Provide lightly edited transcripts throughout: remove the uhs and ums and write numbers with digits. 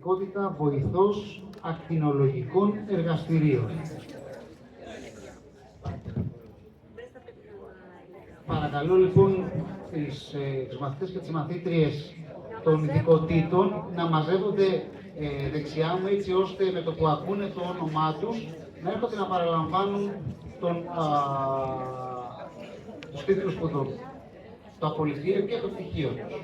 ειδικότητα βοηθός ακτινολογικών εργαστηρίων. Παρακαλώ λοιπόν τους μαθητές και τις μαθήτριες των ειδικοτήτων να μαζεύονται δεξιά μου, έτσι ώστε με το που ακούνε το όνομά τους να έρχονται να παραλαμβάνουν τους τίτλους σπουδών, το απολυτήριο και το πτυχίο τους.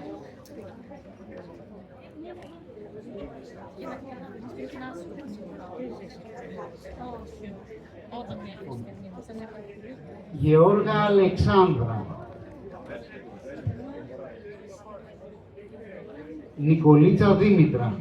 Γεώργα Αλεξάνδρα. Νικολίτσα Δήμητρα.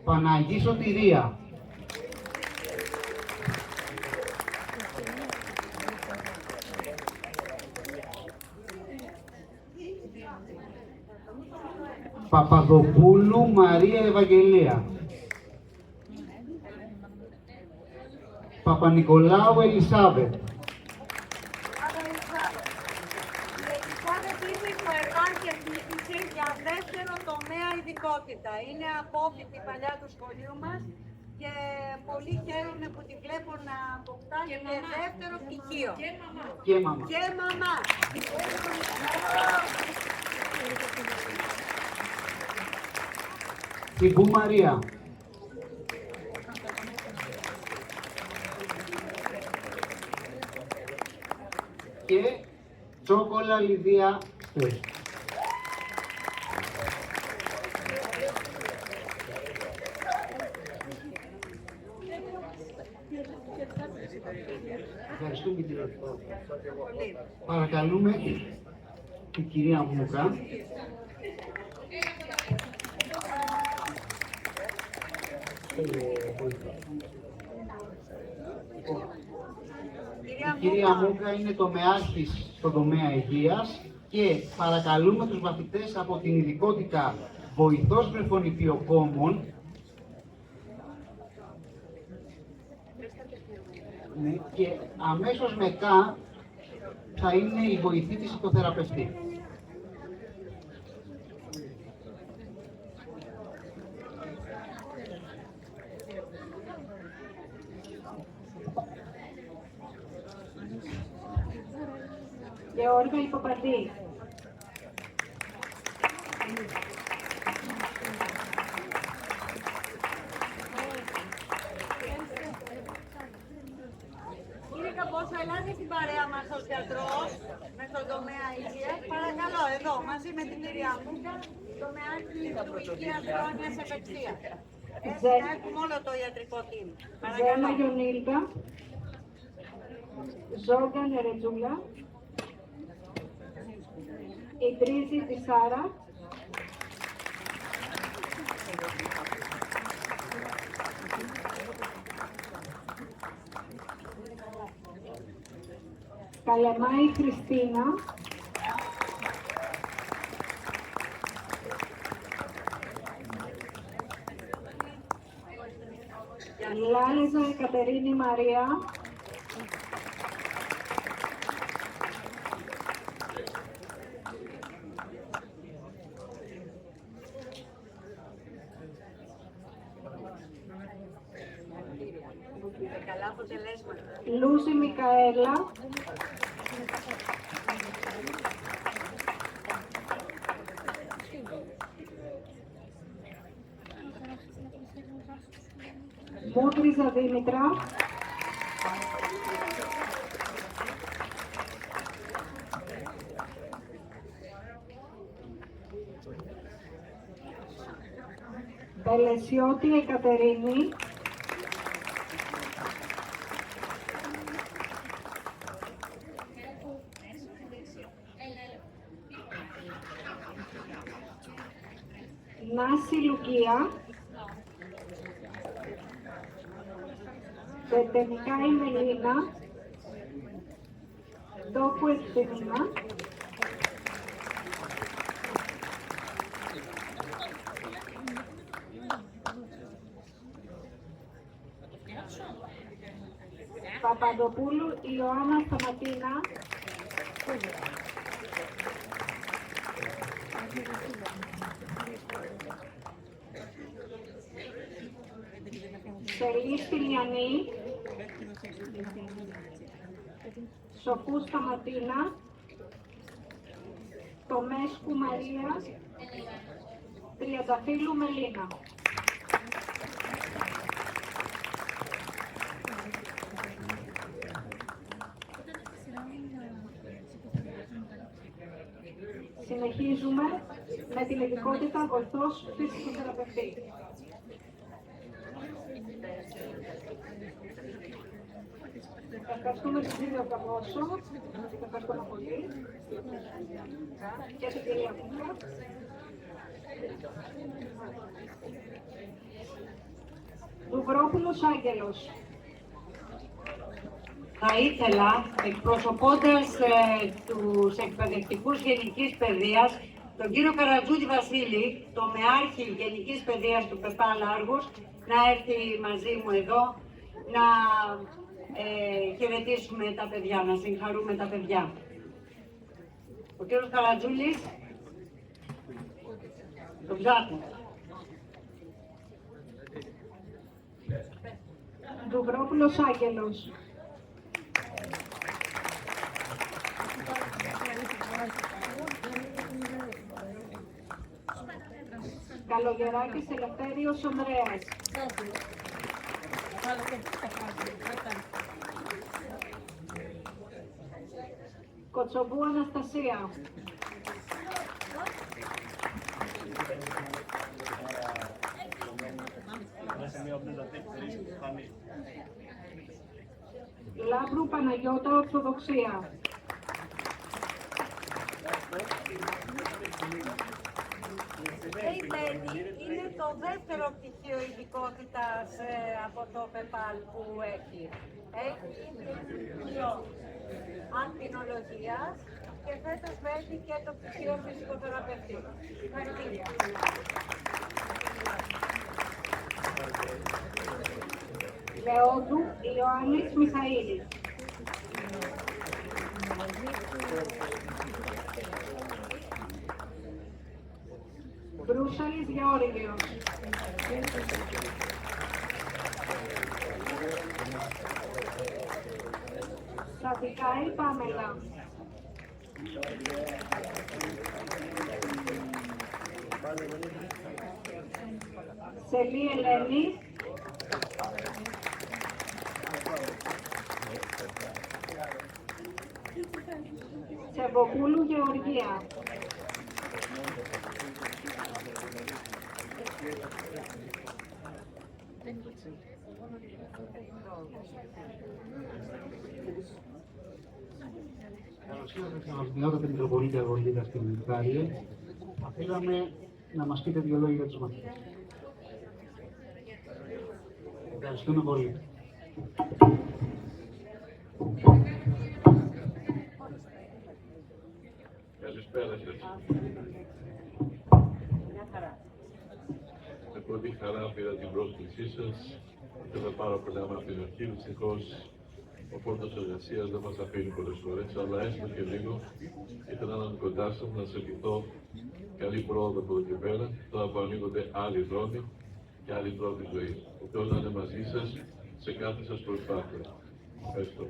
Παναγή Σωτηρία. Παπαδοπούλου Μαρία Ευαγγελία. Παπανικολάου Ελισάβετ. Για δεύτερο τομέα ειδικότητα. Είναι απόφοιτη παλιά του σχολείου μας και πολύ χαίρομαι που τη βλέπω να αποκτά και δεύτερο πτυχίο. Και μαμά. Και μαμά. Τιμπού Μαρία. Και Τσόκολα Λιδία Στρες. Ευχαριστούμε την Παρακαλούμε την κυρία Μούκα. Η κυρία Μούκα είναι τομεάρχης στον τομέα υγείας και παρακαλούμε τους μαθητές από την ειδικότητα βοηθός βρεφονιπιοκόμων και αμέσως μετά θα είναι η βοηθή της οικοθεραπευτή. Γεώργα Υποπαντή. Κύριε Καμπόσα, ελάτε στην παρέα μας ως γιατρός με τον τομέα υγείας. Παρακαλώ, εδώ, μαζί με την κυρία Μούκα, τομεάρχη του υγείας χρόνιας επεξίας. Έτσι να έχουμε όλο το ιατρικό team. Ζέμα Γιονίλκα. Ζόγκα Νερετζούλα. Ιδρύση τη Σάρα. Καλεμάη Χριστίνα. Λάλεζα Εκατερίνη Μαρία. Καλά αποτελέσματα. Λούση Μικαέλα. Μούτριζα Δήμητρα. Πελεσιώτη Εκατερίνη. Νάση Λουκία. Τετεμικά η Μελίνα. Τόκου Ευθυμίνα. Παπαδοπούλου Ιωάννα Σταματίνα. Σελή Στυλιανή. Σοφού Σταματίνα. Τομέσκου Μαρία. Τριανταφύλλου Μελίνα. Συνεχίζουμε με την ειδικότητα βοηθός φυσικοθεραπευτή. Ευχαριστούμε την κυρία Καμπόσο, ευχαριστούμε πολύ, και την κυρία Κούκα. Δουβρόπουλος Άγγελος. Θα ήθελα, εκπροσωπώντας τους εκπαιδευτικούς γενικής παιδείας, τον κύριο Καρατζούλη Βασίλη, τομεάρχη γενικής παιδείας του ΠΕΠΑ Λάργους, να έρθει μαζί μου εδώ, να χαιρετήσουμε τα παιδιά, να συγχαρούμε τα παιδιά. Ο κύριος Καρατζούλης, τον ψάχνω. Δουβρόπουλος Άγγελος. Καλογεράκης Ελευθέριος Ανδρέας. Κοτσομπού Αναστασία. Λάμπρου Παναγιώτα Ορθοδοξία. Είναι το δεύτερο πτυχίο ειδικότητας από το ΠΕΠΑΛ που έχει. Έχει πτυχίο ακτινολογίας και φέτος έχει και το πτυχίο φυσικοθεραπευτή. Συγχαρητήρια. Λεόντου Ιωάννης Μιχαήλης. Βρούσαλης Γεώργιος. Σαδικάη Πάμελα. Σελή Ελένη. Τσεβοπούλου Γεωργία. Καλώς ήρθατε ξανασμιότατε Μητροπολίτη Αγωλίδα στην Βουλγαρία. Θα θέλαμε να μας πείτε δύο λόγια για τους μαθητές. Ευχαριστούμε πολύ. Καλησπέρα σας. Με πρώτη χαρά πήρα την πρόσκλησή σας. Θέλω πάρα πολύ να την αρχή. Δυστυχώς ο φόρτος εργασίας δεν μας αφήνει πολλές φορές, αλλά έστω και λίγο ήθελα να είμαι κοντά σας, να σας ευχηθώ καλή πρόοδο από εδώ και πέρα. Τώρα που ανοίγονται άλλοι δρόμοι και άλλοι τρόποι ζωής. Ο Θεός να είναι μαζί σας σε κάθε σας προσπάθεια. Ευχαριστώ.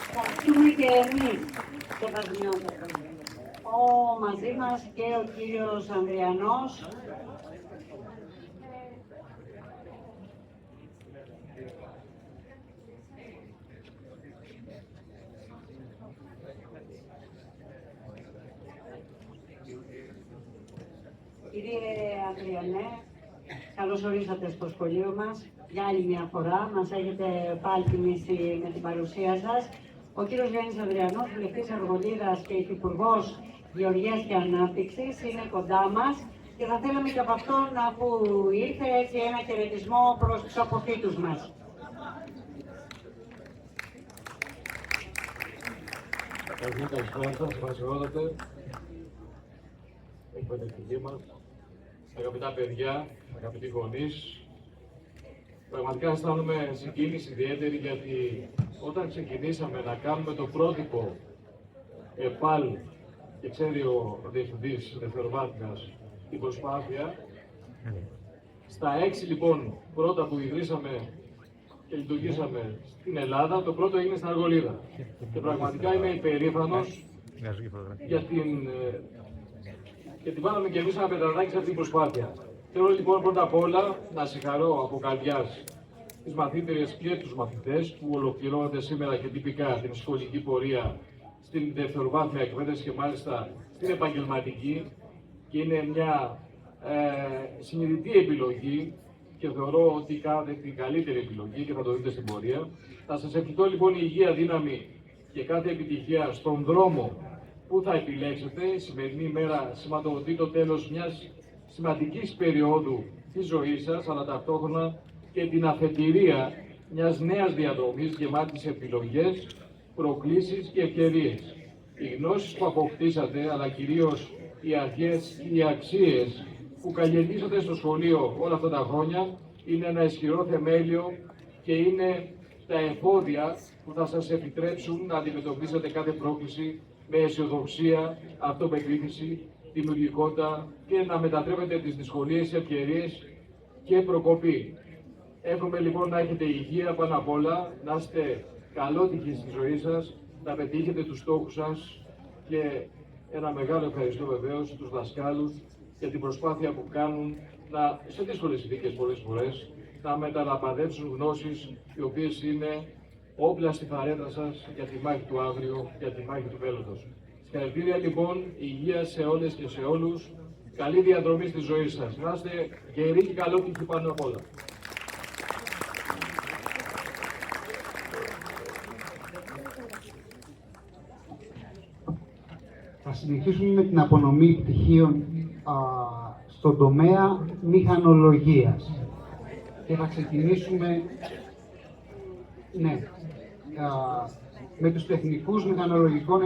Ευχαριστούμε και εμείς, σεβασμιότατα. Μαζί μας και ο κύριος Ανδριανός. Κύριε Ανδριανέ, καλώς ορίσατε στο σχολείο μας. Για άλλη μια φορά μας έχετε πάλι τιμήσει με την παρουσία σας. Ο κύριος Γιάννης Ανδριανός, βουλευτής Αργολίδας και υφυπουργός Γεωργίας και Ανάπτυξης, είναι κοντά μας και θα θέλαμε και από αυτόν, αφού ήρθε, έτσι ένα χαιρετισμό προς τους αποφύτους μας. Καλησπέρα σας, ευχαριστώ εκπαιδευτικοί μας, αγαπητά παιδιά, αγαπητοί γονείς, πραγματικά αισθάνομαι συγκίνηση ιδιαίτερη γιατί όταν ξεκινήσαμε να κάνουμε το πρότυπο ΕΠΑΛ και ξέρει ο Διευθυντής Δευτεροβάθμιας την προσπάθεια, στα 6 λοιπόν πρώτα που ιδρύσαμε και λειτουργήσαμε στην Ελλάδα, το πρώτο έγινε στην Αργολίδα. Και πραγματικά είμαι υπερήφανος γιατί βάλαμε και εμείς ένα πετραδάκι σε αυτή την προσπάθεια. Θέλω λοιπόν πρώτα απ' όλα να συγχαρώ από καρδιάς τις μαθήτριες και τους μαθητές που ολοκληρώνονται σήμερα και τυπικά την σχολική πορεία στην δευτεροβάθμια εκπαίδευση και μάλιστα στην επαγγελματική, και είναι μια συνειδητή επιλογή και θεωρώ ότι κάνετε την καλύτερη επιλογή και θα το δείτε στην πορεία. Θα σας ευχηθώ λοιπόν υγεία, δύναμη και κάθε επιτυχία στον δρόμο που θα επιλέξετε. Η σημερινή ημέρα σηματοδοτεί το τέλος μιας σημαντικής περίοδου της ζωής σας, αλλά ταυτόχρονα και την αφετηρία μιας νέας διαδρομής γεμάτης επιλογές, προκλήσεις και ευκαιρίες. Οι γνώσεις που αποκτήσατε, αλλά κυρίως οι αρχές, οι αξίες που καλλιεργήσατε στο σχολείο όλα αυτά τα χρόνια, είναι ένα ισχυρό θεμέλιο και είναι τα εφόδια που θα σας επιτρέψουν να αντιμετωπίσετε κάθε πρόκληση με αισιοδοξία, αυτοπεποίθηση, δημιουργικότητα και να μετατρέπετε τις δυσκολίες σε ευκαιρίες και προκοπή. Εύχομαι λοιπόν να έχετε υγεία πάνω απ' όλα, να είστε καλότυχοι στη ζωή σας, να πετύχετε τους στόχους σας και ένα μεγάλο ευχαριστώ βεβαίως στους δασκάλους για την προσπάθεια που κάνουν σε δύσκολες συνθήκες πολλές φορές να μεταλαμπαδεύσουν γνώσεις οι οποίες είναι όπλα στη φαρέτρα σας για τη μάχη του αύριο, για τη μάχη του μέλλοντος. Συγχαρητήρια λοιπόν, υγεία σε όλες και σε όλους, καλή διαδρομή στη ζωή σας. Να είστε γεροί και καλότυχοι πάνω απ' όλα. Θα συνεχίσουμε με την απονομή πτυχίων στον τομέα μηχανολογίας. Και θα ξεκινήσουμε με τους τεχνικούς μηχανολογικών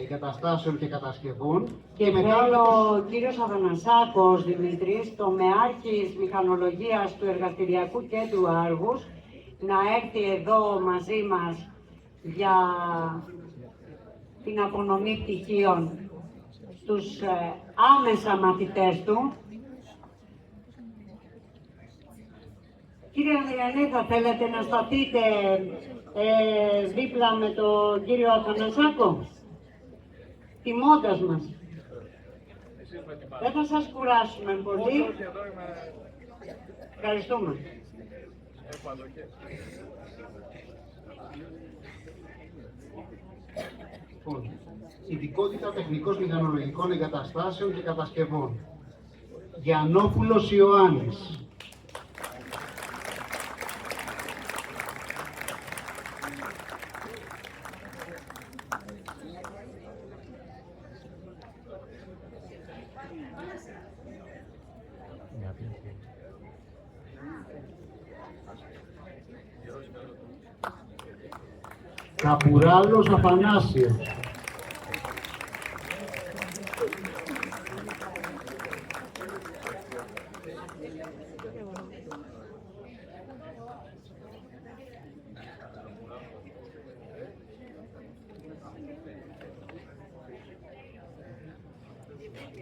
εγκαταστάσεων και κατασκευών. Και θέλω ο κύριος Αθανασάκος Δημήτρης, τομεάρχης μηχανολογίας του Εργαστηριακού Κέντρου Άργους, να έρθει εδώ μαζί μας για την απονομή πτυχίων στους άμεσα μαθητές του. Κύριε Ανδριανή, θα θέλετε να σταθείτε δίπλα με τον κύριο Αθανασάκο, τιμώντας μας. Δεν θα σας κουράσουμε πολύ. Ευχαριστούμε. Ειδικότητα τεχνικός μηχανολογικών εγκαταστάσεων και κατασκευών. Γιαννόπουλος Ιωάννης. Καπουράλος Αφανάσιος.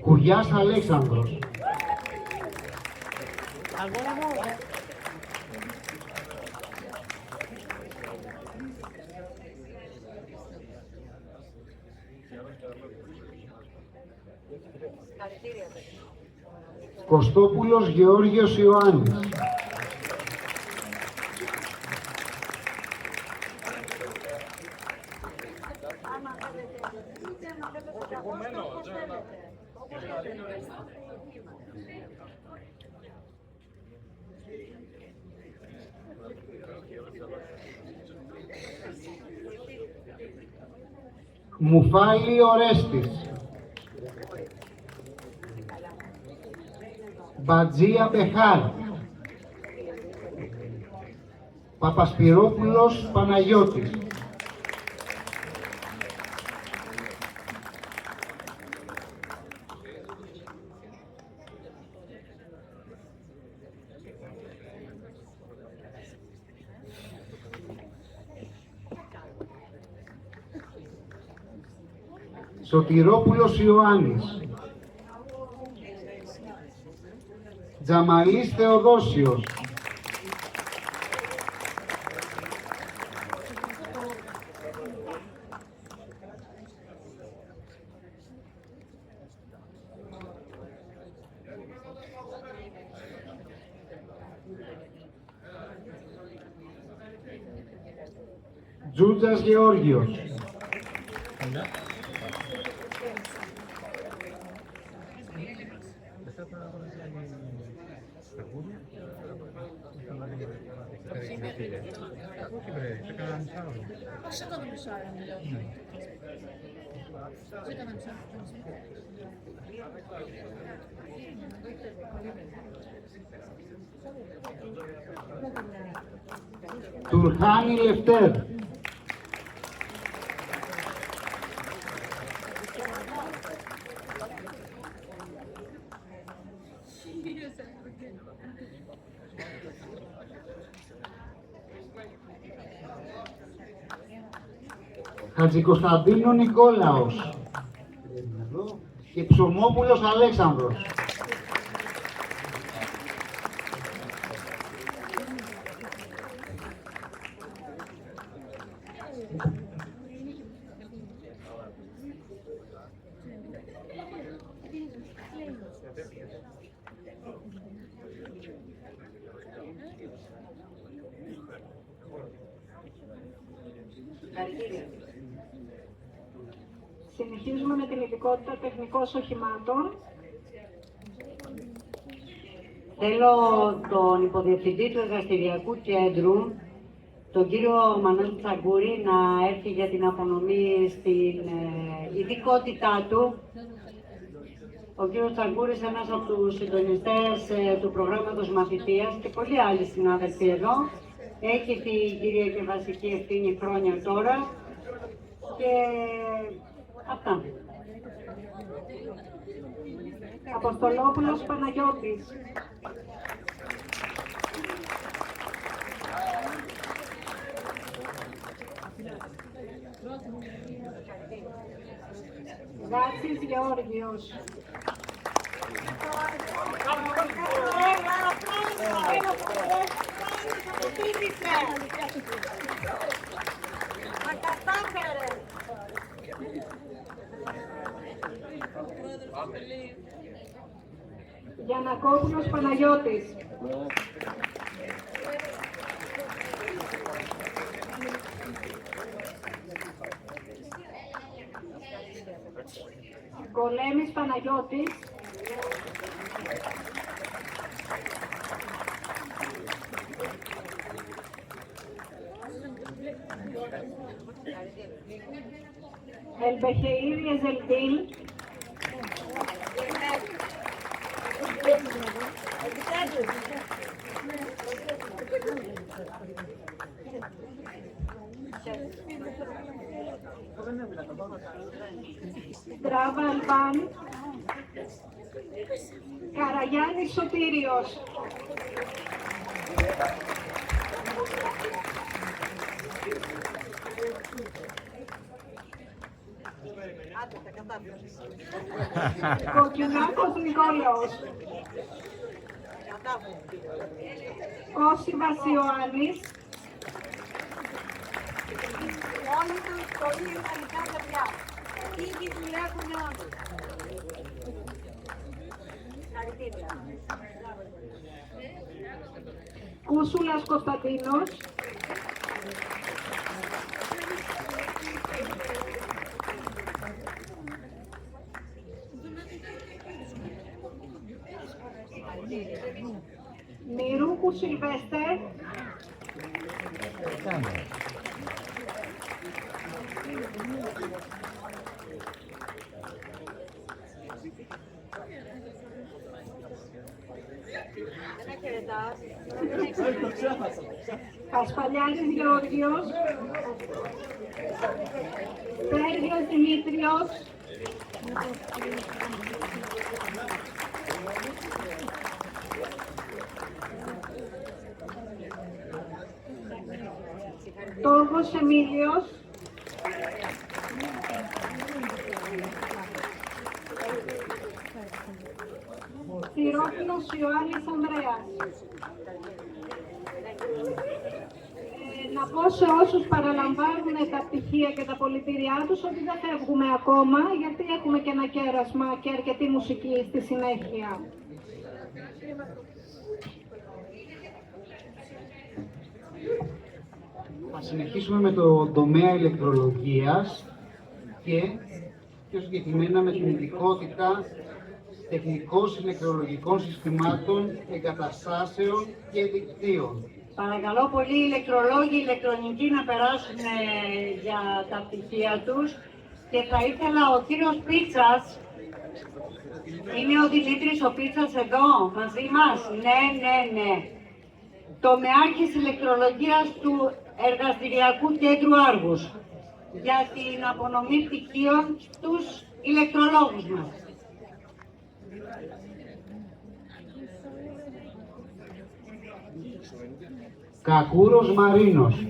Κουριάς Αλέξανδρος. Κωστόπουλος Γεώργιος Ιωάννης. Μουφάλη Ορέστης. Μπατζία Μπεχάρ. Παπασπυρόπουλος Παναγιώτης. Σωτηρόπουλος Ιωάννης. Τζαμαλής Θεοδόσιος. Τζούτζας Γεώργιος. Τουρχάνη Λευτέρ. Χατζικοσταντίνου Νικόλαος και Ψωμόπουλος Αλέξανδρος. Συνεχίζουμε με την ειδικότητα τεχνικός οχημάτων. Θέλω τον υποδιευθυντή του εργαστηριακού κέντρου, τον κύριο Μανώλη Τσαγκούρη, να έρθει για την απονομή στην ειδικότητά του. Ο κύριος Τσαγκούρης, ένας από τους συντονιστές του προγράμματος μαθητείας και πολλοί άλλοι συνάδελφοι εδώ, έχει την κυρία και βασική ευθύνη χρόνια τώρα και αυτά. Αποστολόπουλος Παναγιώτης. Γάτσης Γεώργιος. Μα κατάφερε! Γιαννακόπουλος Παναγιώτης. Κολέμης Παναγιώτης. Ελμπεχεήρη Εζελτήλ. Στράβα Αλβάν. Καραγιάννης Σωτήριος. Κοκκινάκος Νικόλαος. Κώσιμας Ιωάννης. Όλοι τους πολύ ιδανικά παιδιά. Ήδη δουλεύουν όλοι. Χαρητήρια. Κούσουλας Κωνσταντίνος. Μυρούκου Σιλβέστερ. Ασφαλιάδης Γεώργιος. Πέργιος Δημήτριος. Τόργος Εμίλιος. Σιρόπουλος Ιωάννης Ανδρέας. Να πω σε όσους παραλαμβάνουν τα πτυχία και τα πολιτήριά τους ότι δεν φεύγουμε ακόμα, γιατί έχουμε και ένα κέρασμα και αρκετή μουσική στη συνέχεια. Θα συνεχίσουμε με το τομέα ηλεκτρολογίας και πιο συγκεκριμένα με την ειδικότητα τεχνικός ηλεκτρολογικών συστημάτων, εγκαταστάσεων και δικτύων. Παρακαλώ πολύ οι ηλεκτρολόγοι, οι ηλεκτρονικοί να περάσουν για τα πτυχία τους και θα ήθελα ο κύριος Πίτσας, είναι ο Δημήτρης ο Πίτσας εδώ μαζί μας, ναι. Τομεάρχης ηλεκτρολογίας του Εργαστηριακού Κέντρου Άργους για την απονομή πτυχίων στους ηλεκτρολόγους μας. Κακούρος Μαρίνος.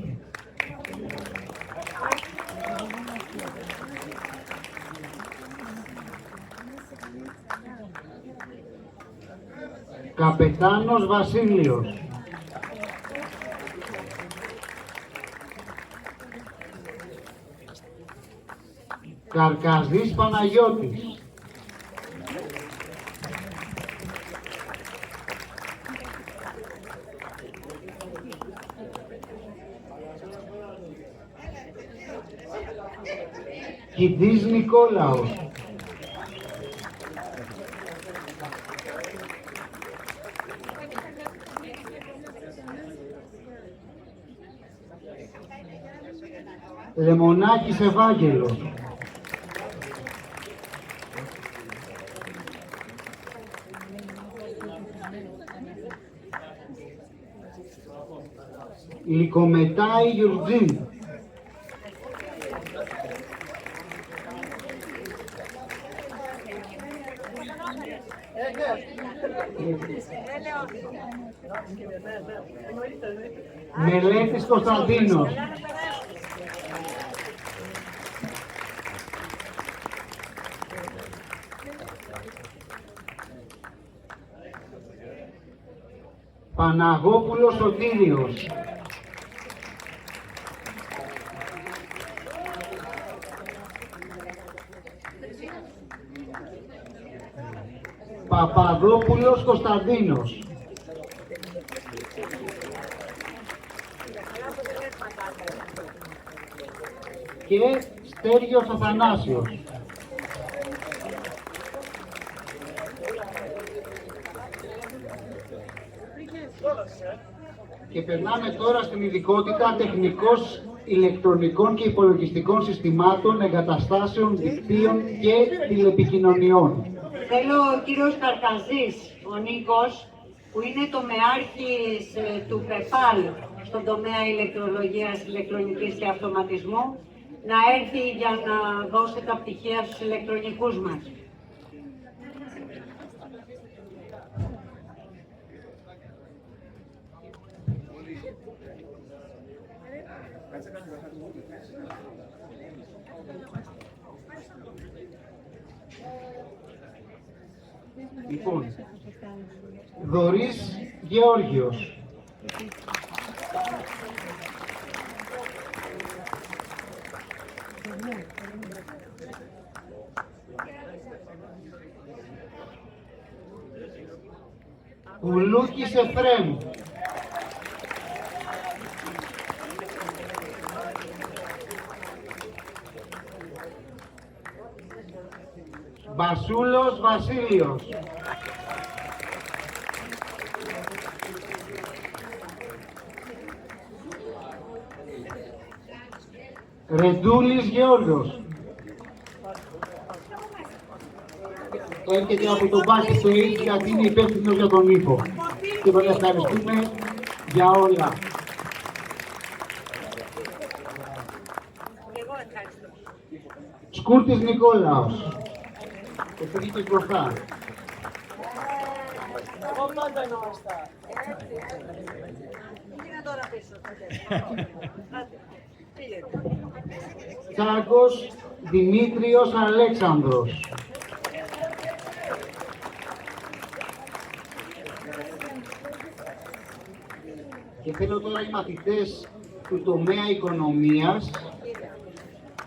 Καπετάνος Βασίλειος. Καρκαζής Παναγιώτης. Κιντής Νικόλαος. Λεμονάκης Ευάγγελος. Λυκομετάη Γιουρτζίν. Μελέτης Κωνσταντίνος. Παναγόπουλος Σωτήριος. Παπαδόπουλος Κωνσταντίνος. Και Στέργιος Αθανάσιος. Και περνάμε τώρα στην ειδικότητα τεχνικός ηλεκτρονικών και υπολογιστικών συστημάτων, εγκαταστάσεων, δικτύων και τηλεπικοινωνιών. Θέλω ο κύριος Καρκαζής, ο Νίκος, που είναι τομεάρχης του ΠΕΠΑΛ στον τομέα ηλεκτρολογίας, ηλεκτρονικής και αυτοματισμού, να έρθει για να δώσει τα πτυχία στους ηλεκτρονικούς μας. Λοιπόν, Δωρής Γεώργιος. Ουλούκης Εφρέμ. Βασούλος Βασίλειος. Ρεντούλης Γεώργιος. Έρχεται από το backstage γιατί είναι υπεύθυνος για τον ήχο. Και τον ευχαριστούμε για όλα. Σκούρτης Νικόλαος. Ευθύγητος μπροστά. Εγώ πάντα εννοώ αυτά. Είναι τώρα πίσω. Τσάκος Δημήτριος Αλέξανδρος. Και θέλω τώρα οι μαθητές του τομέα οικονομίας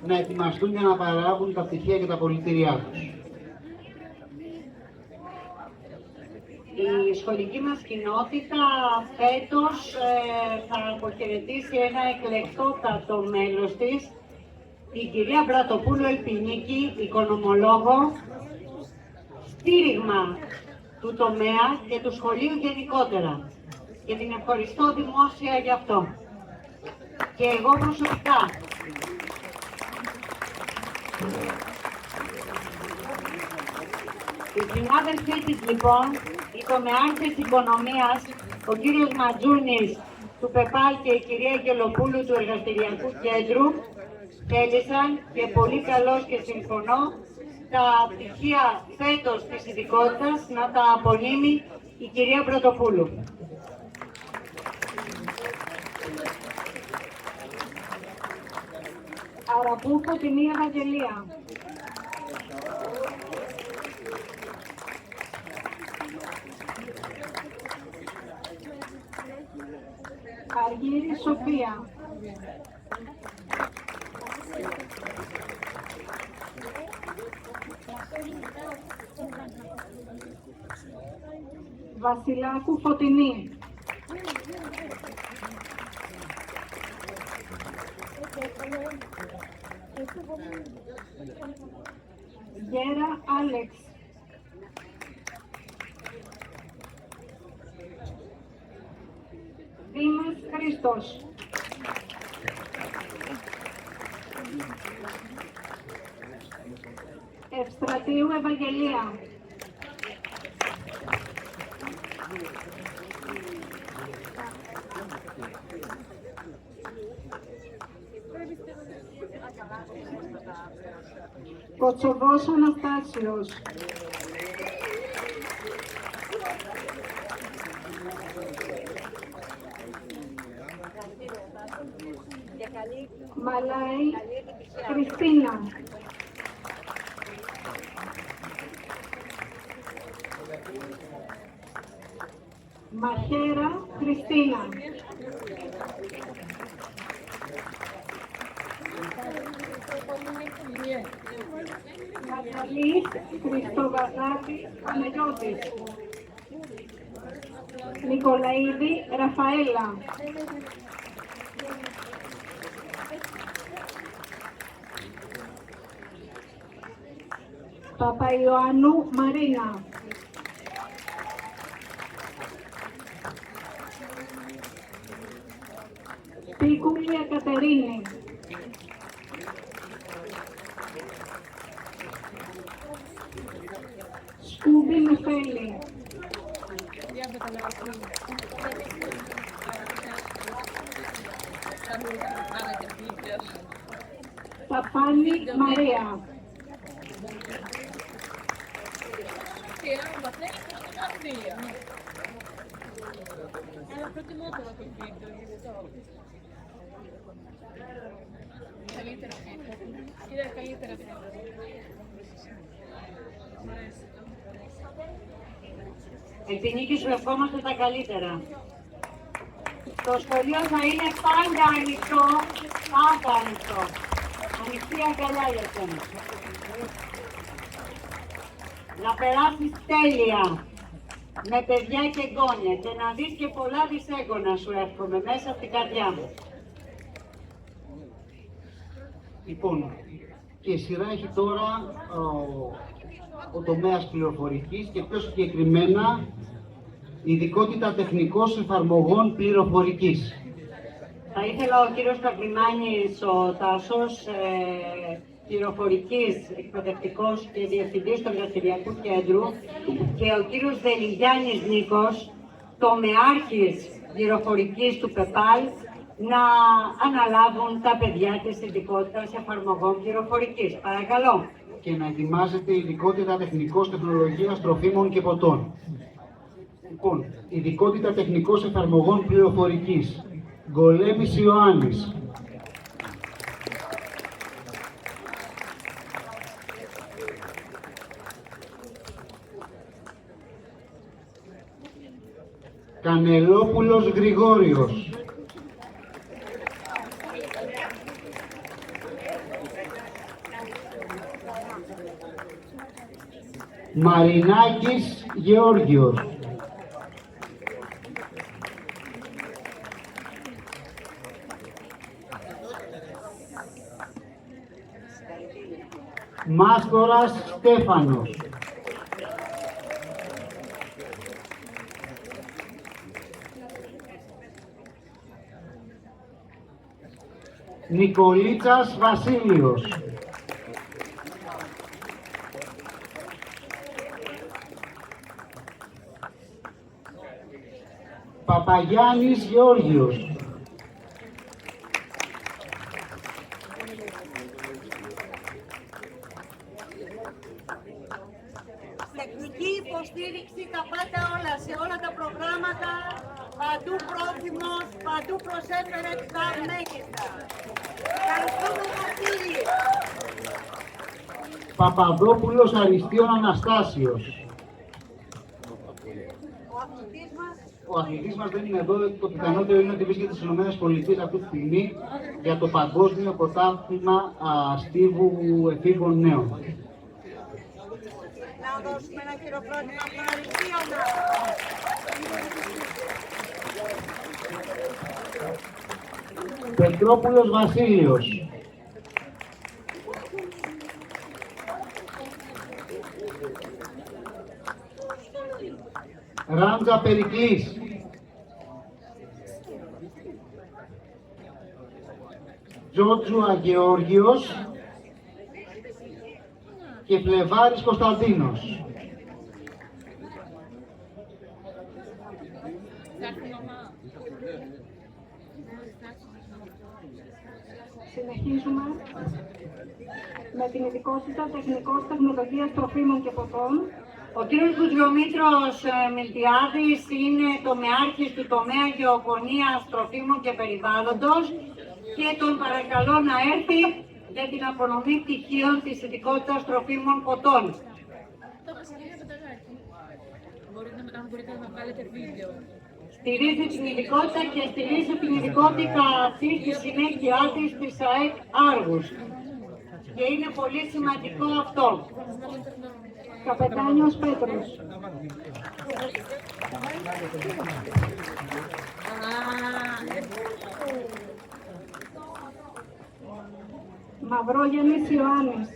να ετοιμαστούν για να παράγουν τα πτυχία και τα πολιτήριά τους. Η σχολική μας κοινότητα φέτος θα αποχαιρετήσει ένα εκλεκτότατο μέλος της, την κυρία Μπρατοπούλου Ελπινίκη, οικονομολόγο, στήριγμα του τομέα και του σχολείου γενικότερα. Και την ευχαριστώ δημόσια γι' αυτό. Και εγώ προσωπικά. Οι συνάδελφοί της λοιπόν, οι τομεάρχες οικονομίας, ο κύριος Ματζούνης του ΠΕΠΑΛ και η κυρία Γελοπούλου του Εργαστηριακού Κέντρου, θέλησαν και πολύ καλώς και συμφωνώ, τα πτυχία φέτος της ειδικότητας να τα απονείμει η κυρία Πρωτοπούλου. Αραπού Φωτεινή Ευαγγελία. Αργύρη Σοφία. Βασιλάκου Φωτεινή. Γέρα Άλεξ. Δήμας Χρήστος. Ευστρατείου Ευαγγελία. Κοτσοβός Αναστάσιος. Μαλάη Χριστίνα. Μαχέρα Χριστίνα. Καταλής Χριστοβαζάκης Παναγιώτης. Νικολαίδη Ραφαέλα. Παπαϊωάννου Μαρίνα. Πίκουλια Κατερίνη. Σκούμπι Νεφέλη. Ταφάνη Μαρία. Era protimoto quel video, καλύτερα φίλο. Καλύτερα φίλο. Ελπινίκη, σου ευχόμαστε τα καλύτερα. Το σχολείο θα είναι πάντα ανοιχτό, πάντα ανοιχτό. Ανοιχτή αγκαλιά για σένα. Να περάσεις τέλεια, με παιδιά και εγγόνια και να δεις και πολλά δυσέγγωνα σου εύχομαι μέσα από την καρδιά μου. Λοιπόν, και σειρά έχει τώρα ο τομέας πληροφορικής και πιο συγκεκριμένα η ειδικότητα τεχνικός εφαρμογών πληροφορικής. Θα ήθελα ο κύριος Καπλημάνης, ο Τάσος, πληροφορικής, εκπαιδευτικός και διευθυντής του Εργαστηριακού Κέντρου και ο κύριος Δελιγιάννης Νίκος, τομεάρχης πληροφορικής του ΠΕΠΑΛ, να αναλάβουν τα παιδιά της ειδικότητας εφαρμογών πληροφορικής. Παρακαλώ. Και να ετοιμάζεται η ειδικότητα τεχνικός τεχνολογίας τροφίμων και ποτών. Λοιπόν, ειδικότητα τεχνικός εφαρμογών πληροφορικής. Γκολέμης Ιωάννης. Κανελόπουλος Γρηγόριος. Μαρινάκης Γεώργιος. Μάστορας Στέφανος. Νικολίτσας Βασίλειος. Παπαγιάννης Γεώργιος. Τεχνική υποστήριξη τα πάντα όλα, σε όλα τα προγράμματα, παντού πρόθυμος, παντού προσέφερε τα μέγιστα. Ευχαριστούμε Βασίλη. Παπαδόπουλος Αριστείων Αναστάσιος. Ο αθλητής μας, Ο αθλητής μας δεν είναι εδώ, το πιθανότερο είναι ότι βρίσκεται στις ΗΠΑ αυτή τη στιγμή για το Παγκόσμιο Πρωτάθλημα Στίβου Εφήβων Νέων. να δώσουμε ένα χειροκρότημα στον Αριστείωνα. Πετρόπουλος Βασίλειος. Ράντζα Περικλής. Τζότζουα Γεώργιος και Πλεβάρης Κωνσταντίνος. Συνεχίζουμε με την ειδικότητα τεχνικός τεχνολογίας τροφίμων και ποτών. Ο κύριος Βουζιομήτρος Μιλτιάδης είναι τομεάρχης του τομέα γεωπονίας τροφίμων και περιβάλλοντος και τον παρακαλώ να έρθει για την απονομή πτυχίων της ειδικότητας τροφίμων ποτών. Αν μπορείτε να βγάλετε βίντεο. Στηρίζει την ειδικότητα και στηρίζει την ειδικότητα αυτή στη συνέχεια της της ΑΕΚ Άργους. Και είναι πολύ σημαντικό αυτό. Καπετάνιος Πέτρος. Μαυρόγεννης Ιωάννης.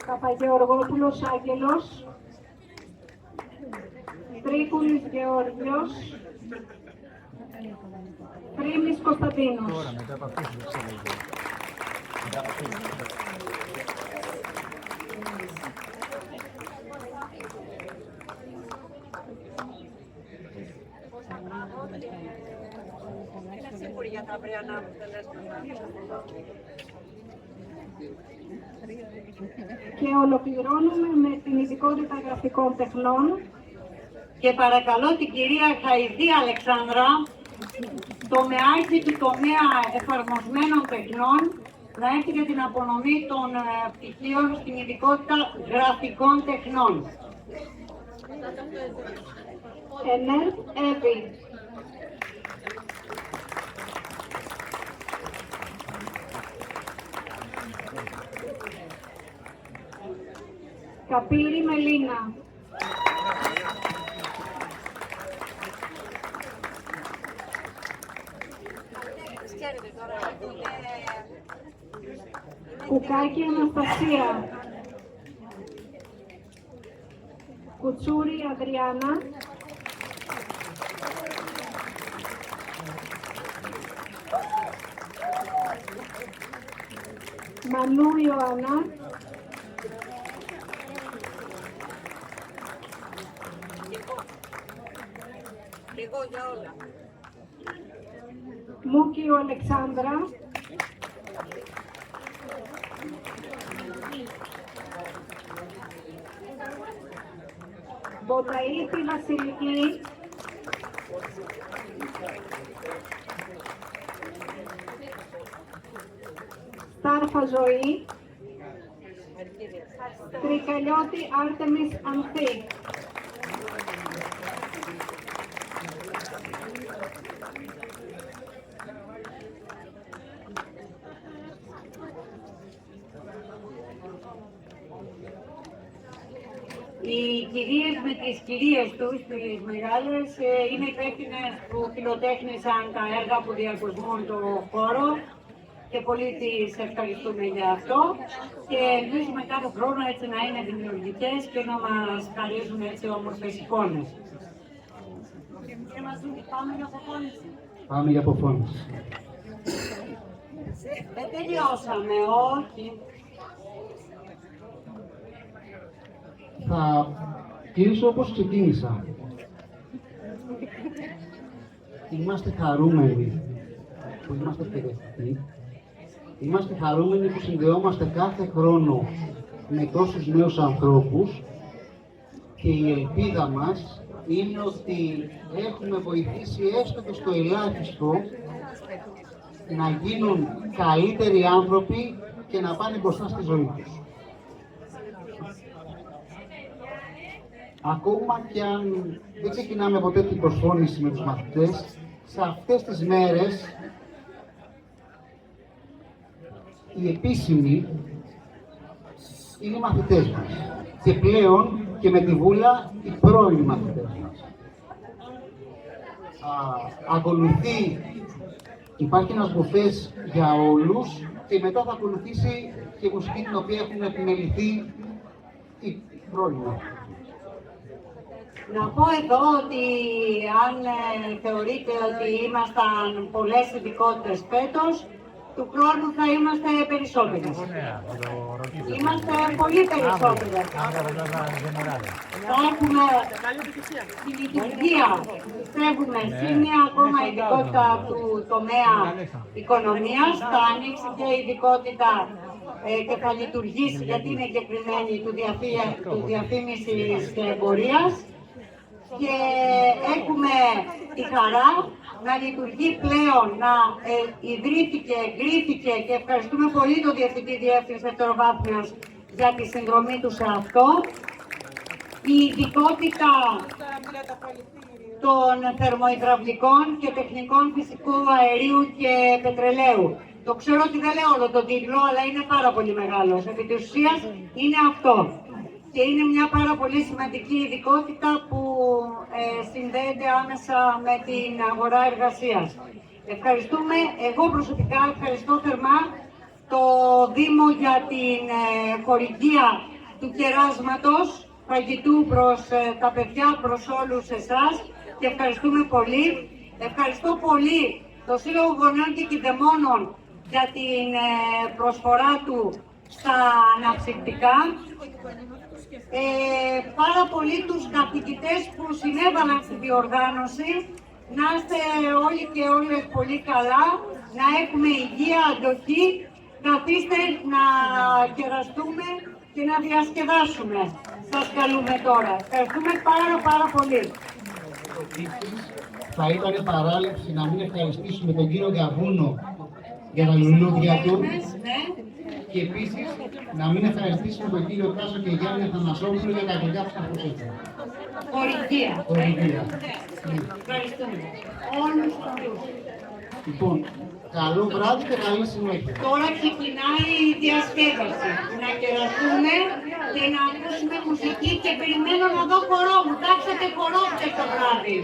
Παπαγεωργόπουλος Άγγελος. Τρίκουλης Γεώργιος. Πρίμης Κωνσταντίνος. Είναι σίγουρη για τα αυριανά αποτελέσματα. Και ολοκληρώνουμε με την ειδικότητα γραφικών τεχνών. Και παρακαλώ την κυρία Χαϊδή Αλεξάνδρα, τομεάρχη του τομέα εφαρμοσμένων τεχνών, να έρθει για την απονομή των πτυχίων στην ειδικότητα γραφικών τεχνών. Ενέρ Εύη. Καπύρη Μελίνα. Ξέρετε τώρα, Κουκάκη Αναστασία. Κουτσούρη Αδριάννα. Μανού Ιωάννα. εγώ για όλα. Μούκιο Αλεξάνδρα. Μποταΐθη Βασιλική. Στάρφα Ζωή. Τρικαλιώτη Άρτεμις Ανθή. Οι κυρίες με τις κυρίες τους, τις μεγάλες, είναι υπεύθυνες που φιλοτέχνησαν τα έργα που διακοσμούν το χώρο και πολύ τις ευχαριστούμε για αυτό και ελπίζουμε κάθε χρόνο έτσι να είναι δημιουργικές και να μας χαρίζουν έτσι όμορφες εικόνες. Και μας δίνει πάμε για αποφώνηση. Πάμε για αποφώνηση. Δεν τελειώσαμε, όχι. Θα κλείσω όπως ξεκίνησα. Είμαστε χαρούμενοι που είμαστε παιδευτικοί. Είμαστε χαρούμενοι που συνδεόμαστε κάθε χρόνο με τόσους νέους ανθρώπους και η ελπίδα μας είναι ότι έχουμε βοηθήσει έστω και στο ελάχιστο να γίνουν καλύτεροι άνθρωποι και να πάνε μπροστά στη ζωή τους. Ακόμα και αν δεν ξεκινάμε ποτέ την προσφώνηση με τους μαθητές, σε αυτές τις μέρες οι επίσημοι είναι οι μαθητές μας και πλέον και με τη Βούλα οι πρώην μαθητές μας. Ακολουθεί, υπάρχει ένας μπουφές για όλους και μετά θα ακολουθήσει και μουσική την οποία έχουν επιμεληθεί οι πρώην μαθητές. Να πω εδώ ότι αν θεωρείτε ότι ήμασταν πολλές ειδικότητες φέτος, του χρόνου θα είμαστε περισσότερες. Είμαστε πολύ περισσότερες. Θα έχουμε τη λειτουργία, πιστεύουμε, στην μια ακόμα ειδικότητα του τομέα οικονομίας. Θα ανοίξει και η ειδικότητα και θα λειτουργήσει, γιατί είναι εγκεκριμένη, του διαφήμισης και εμπορίας. Και έχουμε τη χαρά να λειτουργεί πλέον, να ιδρύθηκε, εγκρίθηκε και ευχαριστούμε πολύ τον Διευθυντή Διεύθυνσης Δευτεροβάθμιας για τη συνδρομή του σε αυτό. Η ειδικότητα των θερμοϊδραυλικών και τεχνικών φυσικού αερίου και πετρελαίου. Το ξέρω ότι δεν λέω όλο τον τίτλο, αλλά είναι πάρα πολύ μεγάλος. Επί της ουσίας είναι αυτό. Και είναι μια πάρα πολύ σημαντική ειδικότητα που συνδέεται άμεσα με την αγορά εργασίας. Ευχαριστούμε, εγώ προσωπικά ευχαριστώ θερμά το Δήμο για την χορηγία του κεράσματος φαγητού προς τα παιδιά, προς όλους εσάς και ευχαριστούμε πολύ. Ευχαριστώ πολύ το Σύλλογο Γονέων και Κηδεμόνων για την προσφορά του στα αναψυκτικά. Πάρα πολύ τους καθηγητές που συνέβαλαν στη διοργάνωση. Να είστε όλοι και όλες πολύ καλά, να έχουμε υγεία, αντοχή. Καθίστε να κεραστούμε και να διασκεδάσουμε. Σας καλούμε τώρα. Ευχαριστούμε πάρα πολύ. Θα ήταν παράληψη να μην ευχαριστήσουμε τον κύριο Γκαβούνο για τα λουλούδια του. Και επίσης να μην ευχαριστήσουμε τον κύριο Τάσο και Γιάννη Αθανασόπουλο για τα αγγλικά που θα προσέχουν. Χορηγία. Ευχαριστούμε. Όλους τους. Λοιπόν, καλό βράδυ και καλή συνέχεια. Τώρα ξεκινάει η διασκέδαση. Να κεραστούμε και να ακούσουμε μουσική και περιμένω να δω χορό μου. Τάξατε χορό χτες το βράδυ.